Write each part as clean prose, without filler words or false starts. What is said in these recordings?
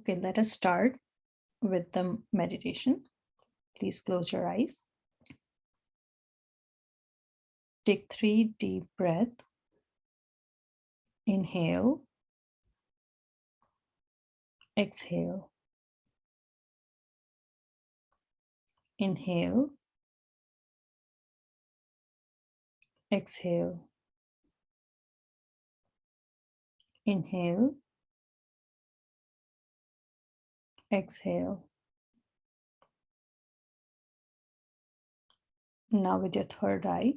Okay, let us start with the meditation. Please close your eyes. Take 3 deep breaths. Inhale, exhale. Inhale, exhale. Inhale, exhale. Now with your third eye,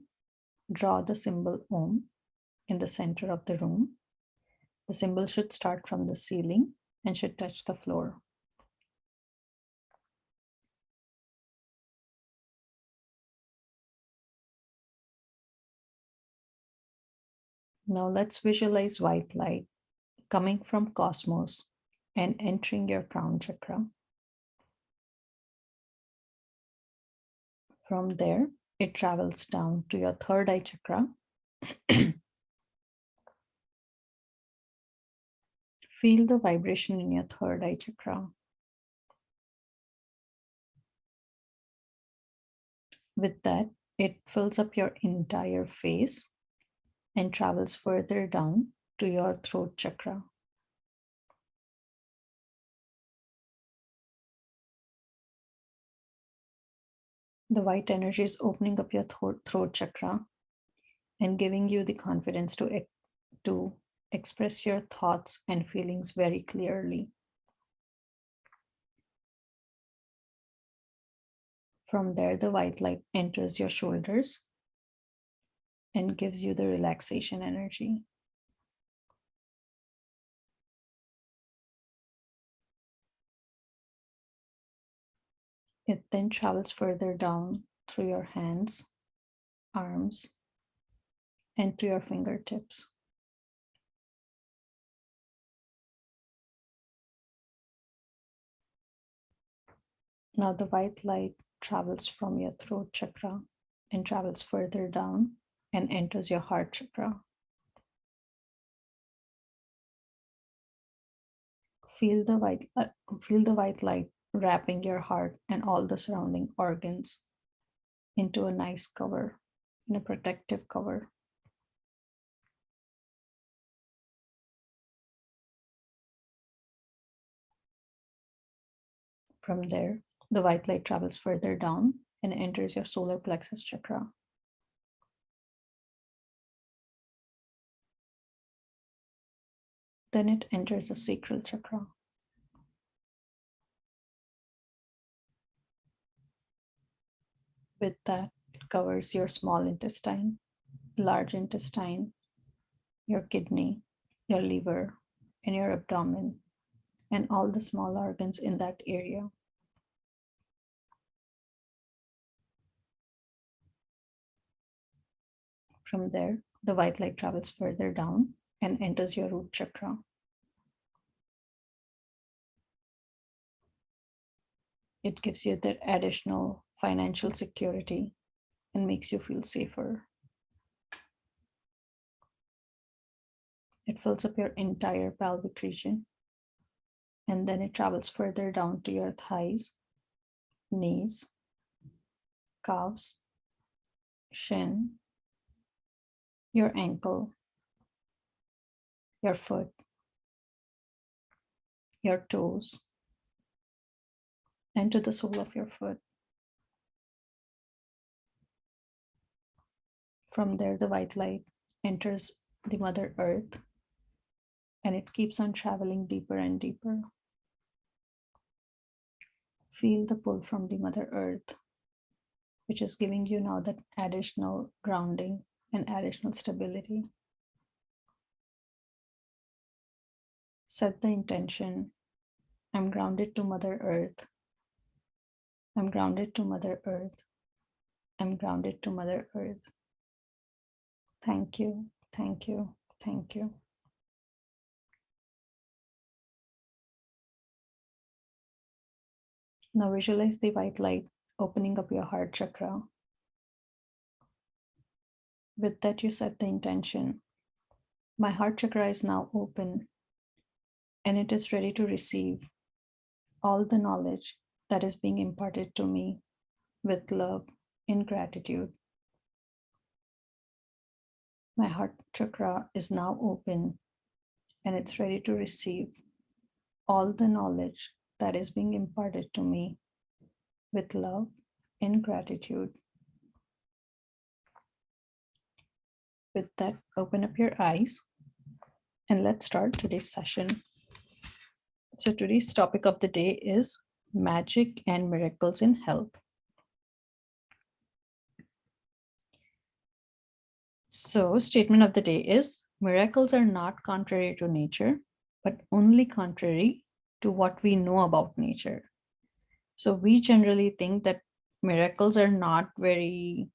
draw the symbol Om in the center of the room. The symbol should start from the ceiling and should touch the floor. Now let's visualize white light coming from cosmos and entering your crown chakra. From there, it travels down to your third eye chakra. Feel the vibration in your third eye chakra. With that, it fills up your entire face and travels further down to your throat chakra. The white energy is opening up your throat chakra and giving you the confidence to express your thoughts and feelings very clearly. From there, the white light enters your shoulders and gives you the relaxation energy. It then travels further down through your hands, arms, and to your fingertips. Now the white light travels from your throat chakra and travels further down and enters your heart chakra. Feel the white light wrapping your heart and all the surrounding organs into a nice cover, in a protective cover. From there, the white light travels further down and enters your solar plexus chakra. Then it enters the sacral chakra. With that, it covers your small intestine, large intestine, your kidney, your liver, and your abdomen, and all the small organs in that area. From there, the white light travels further down and enters your root chakra. It gives you that additional financial security and makes you feel safer. It fills up your entire pelvic region, and then it travels further down to your thighs, knees, calves, shin, your ankle, your foot, your toes, and to the sole of your foot. From there, the white light enters the Mother Earth, and it keeps on traveling deeper and deeper. Feel the pull from the Mother Earth, which is giving you now that additional grounding and additional stability. Set the intention, I'm grounded to Mother Earth. I'm grounded to Mother Earth. I'm grounded to Mother Earth. Thank you, thank you, thank you. Now visualize the white light opening up your heart chakra. With that, you set the intention. My heart chakra is now open and it is ready to receive all the knowledge that is being imparted to me with love in gratitude. My heart chakra is now open and it's ready to receive all the knowledge that is being imparted to me with love in gratitude. With that, open up your eyes and let's start today's session. So today's topic of the day is magic and miracles in health. So statement of the day is, miracles are not contrary to nature, but only contrary to what we know about nature. So we generally think that miracles are not very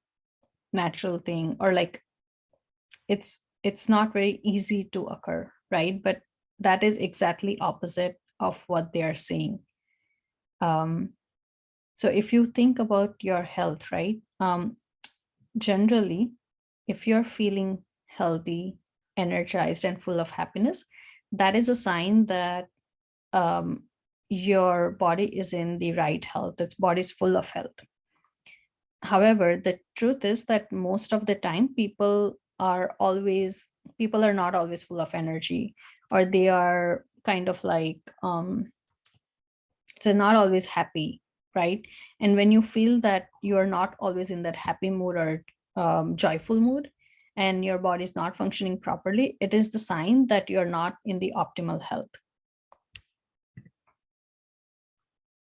natural thing, or like it's not very easy to occur, right? But that is exactly opposite of what they are saying. So if you think about your health, right? Generally, if you're feeling healthy, energized, and full of happiness, that is a sign that your body is in the right health. Its body is full of health. However, the truth is that most of the time people are not always full of energy, or they are kind of like they're not always happy, right? And when you feel that you are not always in that happy mood or joyful mood, and your body is not functioning properly, it is the sign that you're not in the optimal health.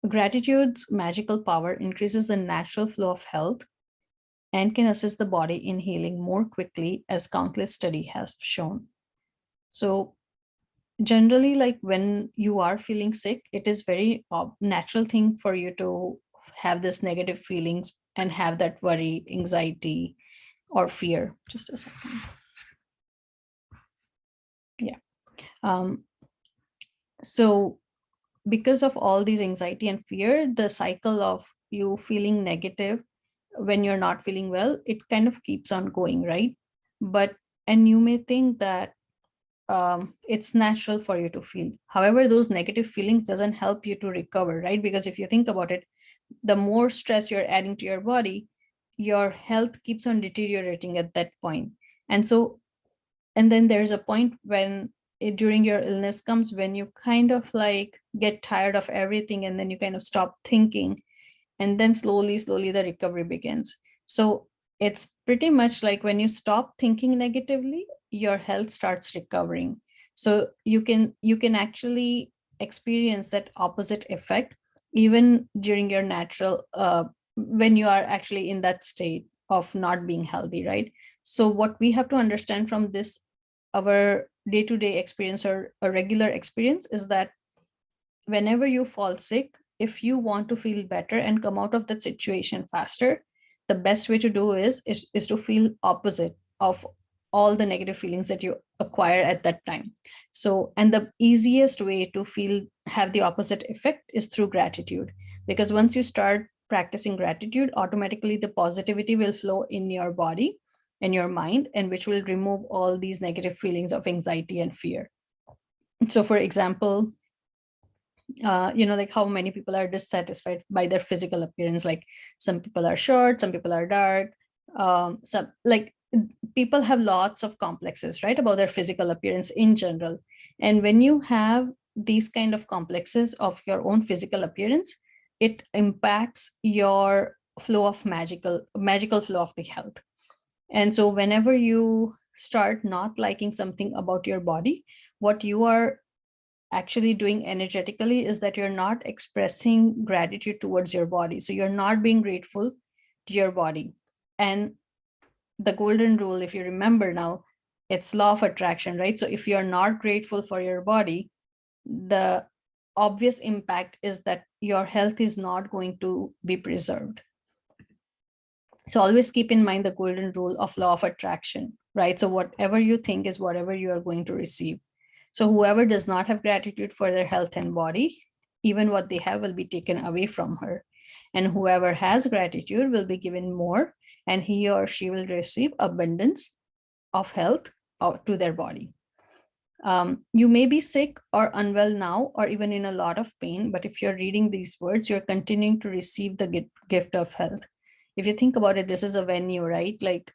Gratitude's magical power increases the natural flow of health and can assist the body in healing more quickly, as countless studies have shown. So generally, like when you are feeling sick, it is very natural thing for you to have this negative feelings and have that worry, anxiety, or fear. Just a second. Yeah. So because of all these anxiety and fear, the cycle of you feeling negative when you're not feeling well, it kind of keeps on going, right? But and you may think that it's natural for you to feel. However, those negative feelings doesn't help you to recover, right? Because if you think about it, the more stress you're adding to your body, your health keeps on deteriorating at that point. And so, and then there's a point when during your illness comes when you kind of like get tired of everything, and then you kind of stop thinking, and then slowly the recovery begins. So it's pretty much like when you stop thinking negatively, your health starts recovering. So you can actually experience that opposite effect even during your natural when you are actually in that state of not being healthy, right? So what we have to understand from this, our day-to-day experience or a regular experience, is that whenever you fall sick, if you want to feel better and come out of that situation faster, the best way to do is to feel opposite of all the negative feelings that you acquire at that time. So, and the easiest way to feel have the opposite effect is through gratitude, because once you start practicing gratitude, automatically the positivity will flow in your body and your mind, and which will remove all these negative feelings of anxiety and fear. So for example, like how many people are dissatisfied by their physical appearance. Like some people are short, some people are dark, some like people have lots of complexes, right, about their physical appearance in general. And when you have these kind of complexes of your own physical appearance, it impacts your flow of magical flow of the health. And so whenever you start not liking something about your body, what you are actually doing energetically is that you're not expressing gratitude towards your body. So you're not being grateful to your body. And the golden rule, if you remember now, it's law of attraction, right? So if you're not grateful for your body, the obvious impact is that your health is not going to be preserved. So always keep in mind the golden rule of law of attraction, right? So whatever you think is whatever you are going to receive. So whoever does not have gratitude for their health and body, even what they have will be taken away from her. And whoever has gratitude will be given more, and he or she will receive abundance of health to their body. You may be sick or unwell now, or even in a lot of pain, but if you're reading these words, you're continuing to receive the gift of health. If you think about it, this is a venue, right? Like,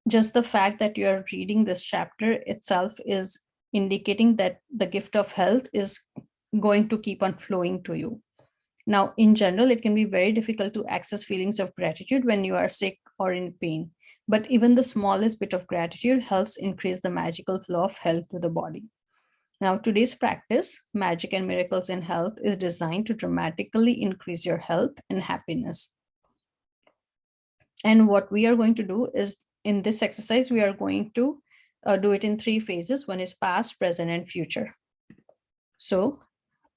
just the fact that you're reading this chapter itself is indicating that the gift of health is going to keep on flowing to you. Now, in general, it can be very difficult to access feelings of gratitude when you are sick or in pain. But even the smallest bit of gratitude helps increase the magical flow of health to the body. Now, today's practice, Magic and Miracles in Health, is designed to dramatically increase your health and happiness. And what we are going to do is, in this exercise, we are going to do it in 3 phases. One is past, present, and future. So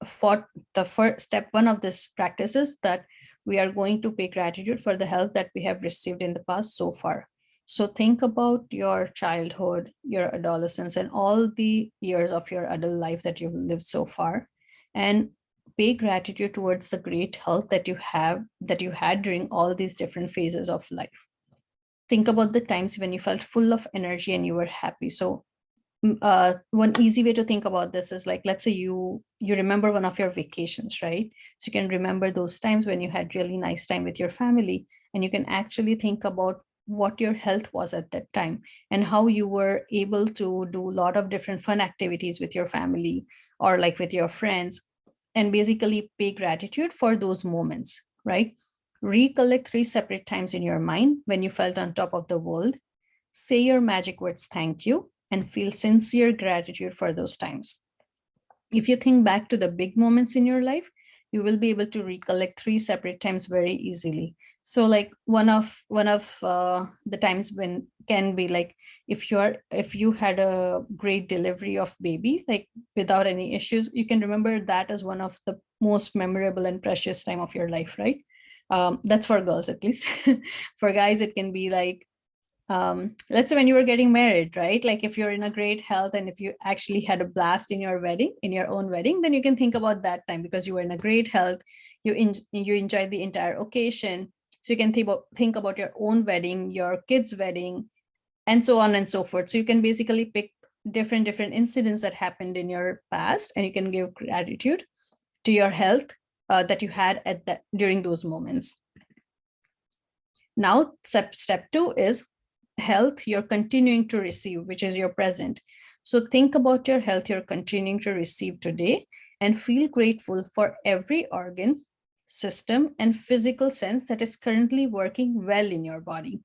for the first step one of this practice is that we are going to pay gratitude for the help that we have received in the past so far. So think about your childhood, your adolescence, and all the years of your adult life that you've lived so far, and pay gratitude towards the great health that you had during all these different phases of life. Think about the times when you felt full of energy and you were happy. So one easy way to think about this is, like, let's say you remember one of your vacations, right? So you can remember those times when you had really nice time with your family, and you can actually think about what your health was at that time and how you were able to do a lot of different fun activities with your family or like with your friends, and basically pay gratitude for those moments, right? Recollect 3 separate times in your mind when you felt on top of the world. Say your magic words, thank you, and feel sincere gratitude for those times. If you think back to the big moments in your life, you will be able to recollect 3 separate times very easily. So like one of the times when can be like, if you had a great delivery of baby, like without any issues, you can remember that as one of the most memorable and precious time of your life, right? That's for girls at least. For guys, it can be like, let's say when you were getting married, right? Like if you're in a great health and if you actually had a blast in your wedding, in your own wedding, then you can think about that time because you were in a great health. You enjoyed the entire occasion. So you can think about your own wedding, your kids' wedding, and so on and so forth. So you can basically pick different incidents that happened in your past, and you can give gratitude to your health that you had at that during those moments. Now, step 2 is health you're continuing to receive, which is your present. So think about your health you're continuing to receive today and feel grateful for every organ, system, and physical sense that is currently working well in your body.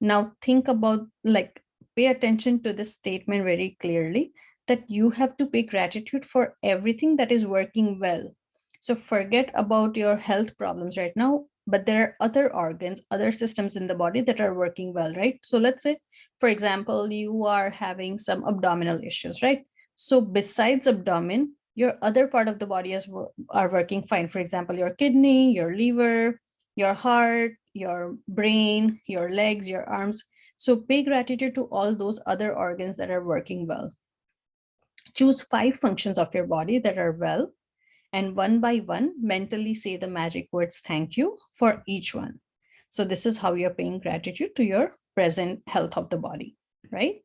Now think about, like, pay attention to this statement very clearly, that you have to pay gratitude for everything that is working well. So forget about your health problems right now, but there are other organs, other systems in the body that are working well, right? So let's say, for example, you are having some abdominal issues, right? So besides abdomen, your other part of the body are working fine. For example, your kidney, your liver, your heart, your brain, your legs, your arms. So pay gratitude to all those other organs that are working well. Choose 5 functions of your body that are well, and one by one, mentally say the magic words thank you for each one. So this is how you're paying gratitude to your present health of the body, right?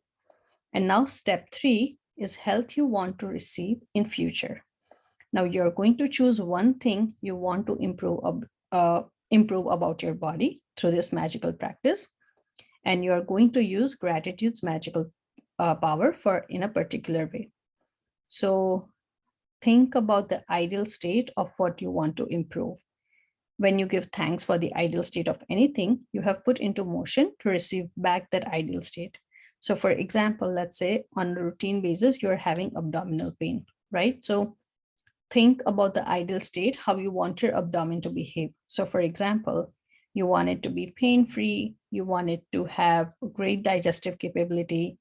And now step 3 is health you want to receive in future. Now you're going to choose one thing you want to improve about your body through this magical practice, and you are going to use gratitude's magical power for in a particular way. So think about the ideal state of what you want to improve. When you give thanks for the ideal state of anything, you have put into motion to receive back that ideal state. So for example, let's say on a routine basis, you're having abdominal pain, right? So think about the ideal state, how you want your abdomen to behave. So for example, you want it to be pain-free, you want it to have great digestive capability.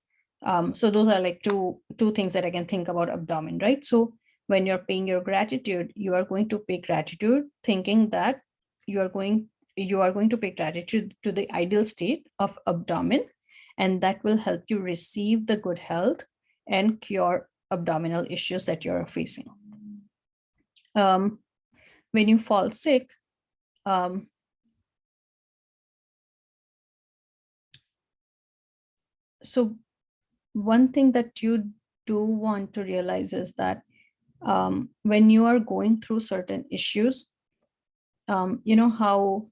So those are like two things that I can think about abdomen, right? So when you're paying your gratitude, you are going to pay gratitude thinking that you are going to pay gratitude to the ideal state of abdomen, and that will help you receive the good health and cure abdominal issues that you're facing. When you fall sick, so one thing that you do want to realize is that when you are going through certain issues, you know how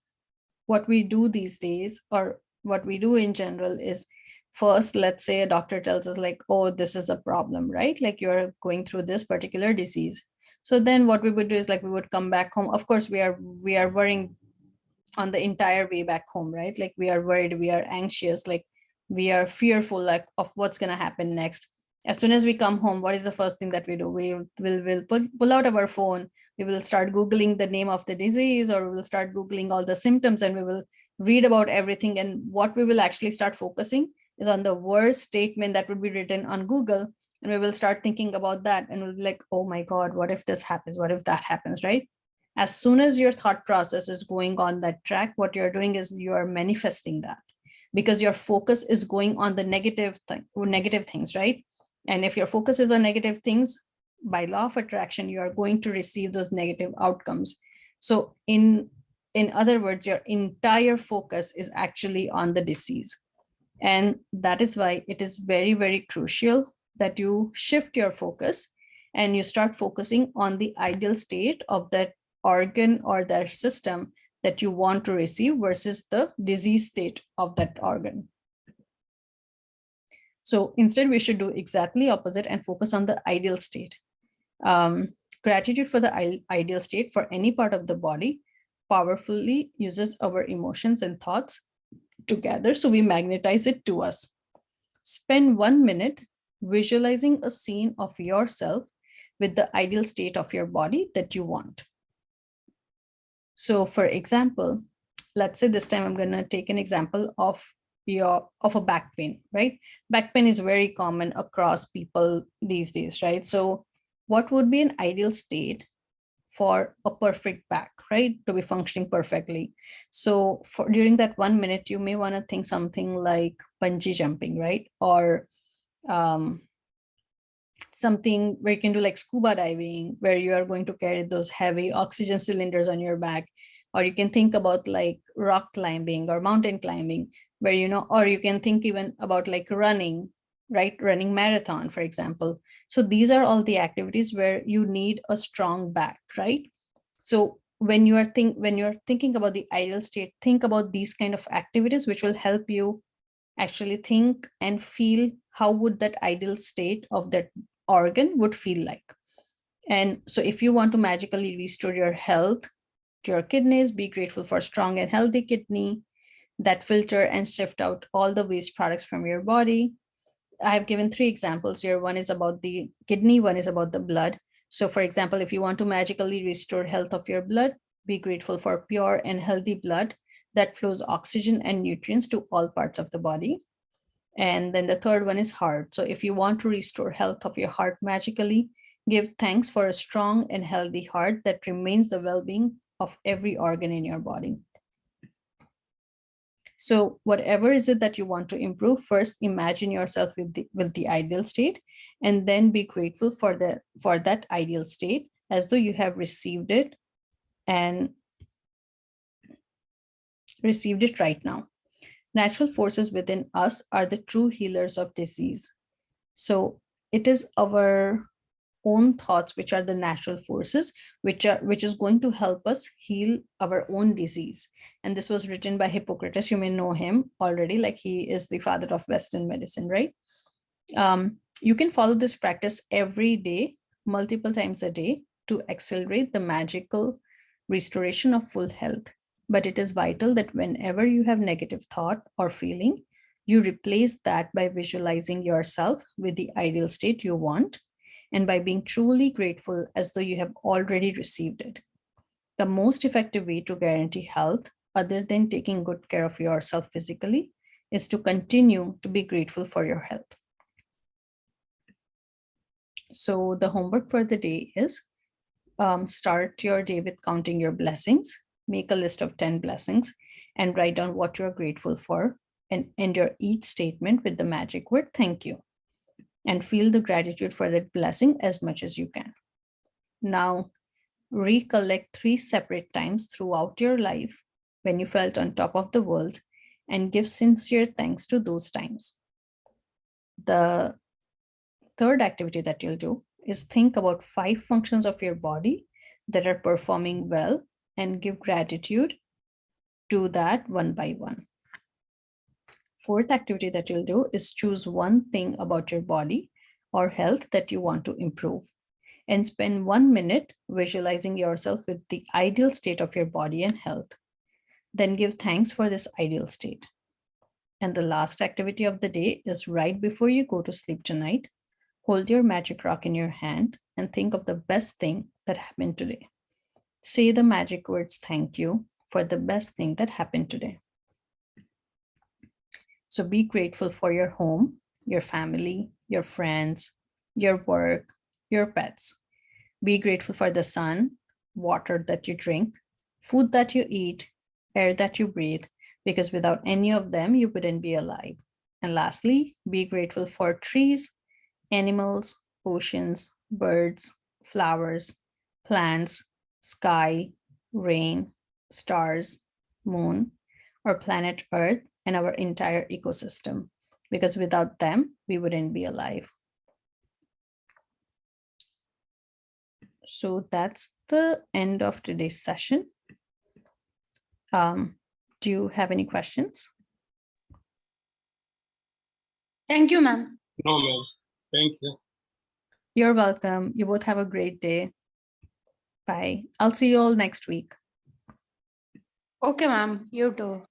what we do these days, or what we do in general, is first, let's say a doctor tells us like, oh, this is a problem, right? Like you're going through this particular disease. So then what we would do is like we would come back home. Of course, we are worrying on the entire way back home, right? Like we are worried, we are anxious, like we are fearful like of what's going to happen next. As soon as we come home, what is the first thing that we do? We will pull out our phone. We will start googling the name of the disease, or we will start googling all the symptoms, and we will read about everything. And what we will actually start focusing is on the worst statement that would be written on Google, and we will start thinking about that, and we'll be like, oh my god, what if this happens, what if that happens, right? As soon as your thought process is going on that track, what you're doing is you are manifesting that, because your focus is going on the negative things, right? And if your focus is on negative things, by law of attraction, you are going to receive those negative outcomes. So in other words, your entire focus is actually on the disease. And that is why it is very, very crucial that you shift your focus and you start focusing on the ideal state of that organ or that system that you want to receive versus the disease state of that organ. So instead, we should do exactly opposite and focus on the ideal state. Gratitude for the ideal state for any part of the body powerfully uses our emotions and thoughts together, so we magnetize it to us. Spend 1 minute visualizing a scene of yourself with the ideal state of your body that you want. So for example, let's say this time I'm going to take an example of a back pain, right? Back pain is very common across people these days, right? So what would be an ideal state for a perfect back, right, to be functioning perfectly? So for during that 1 minute, you may want to think something like bungee jumping, right? Or um, something where you can do like scuba diving, where you are going to carry those heavy oxygen cylinders on your back. Or you can think about like rock climbing or mountain climbing, where, you know, or you can think even about like running, right? Running marathon, for example. So these are all the activities where you need a strong back, right? So when you're thinking about the ideal state, think about these kind of activities which will help you actually think and feel how would that ideal state of that organ would feel like. And so if you want to magically restore your health to your kidneys, be grateful for strong and healthy kidney that filter and sift out all the waste products from your body. I have given 3 examples here. One is about the kidney, one is about the blood. So for example, if you want to magically restore health of your blood, be grateful for pure and healthy blood that flows oxygen and nutrients to all parts of the body. And then the third one is heart. So if you want to restore health of your heart magically, give thanks for a strong and healthy heart that remains the well-being of every organ in your body. So whatever is it that you want to improve, first imagine yourself with the ideal state, and then be grateful for that ideal state as though you have received it and received it right now. Natural forces within us are the true healers of disease. So it is our own thoughts which are the natural forces which is going to help us heal our own disease. And this was written by Hippocrates. You may know him already, like he is the father of Western medicine, right? You can follow this practice every day, multiple times a day, to accelerate the magical restoration of full health. But it is vital that whenever you have negative thought or feeling, you replace that by visualizing yourself with the ideal state you want, and by being truly grateful as though you have already received it. The most effective way to guarantee health, other than taking good care of yourself physically, is to continue to be grateful for your health. So the homework for the day is start your day with counting your blessings, make a list of 10 blessings, and write down what you're grateful for, and end your each statement with the magic word thank you, and feel the gratitude for that blessing as much as you can. Now, recollect 3 separate times throughout your life when you felt on top of the world, and give sincere thanks to those times. The third activity that you'll do is think about 5 functions of your body that are performing well and give gratitude to that one by one. Fourth activity that you'll do is choose one thing about your body or health that you want to improve and spend 1 minute visualizing yourself with the ideal state of your body and health. Then give thanks for this ideal state. And the last activity of the day is right before you go to sleep tonight, hold your magic rock in your hand and think of the best thing that happened today. Say the magic words thank you for the best thing that happened today. So be grateful for your home, your family, your friends, your work, your pets. Be grateful for the sun, water that you drink, food that you eat, air that you breathe, because without any of them, you wouldn't be alive. And lastly, be grateful for trees, animals, oceans, birds, flowers, plants, sky, rain, stars, moon, or planet Earth, and our entire ecosystem, because without them, we wouldn't be alive. So that's the end of today's session. Do you have any questions? Thank you, ma'am. No, ma'am. Thank you. You're welcome. You both have a great day. Bye. I'll see you all next week. Okay, ma'am. You too.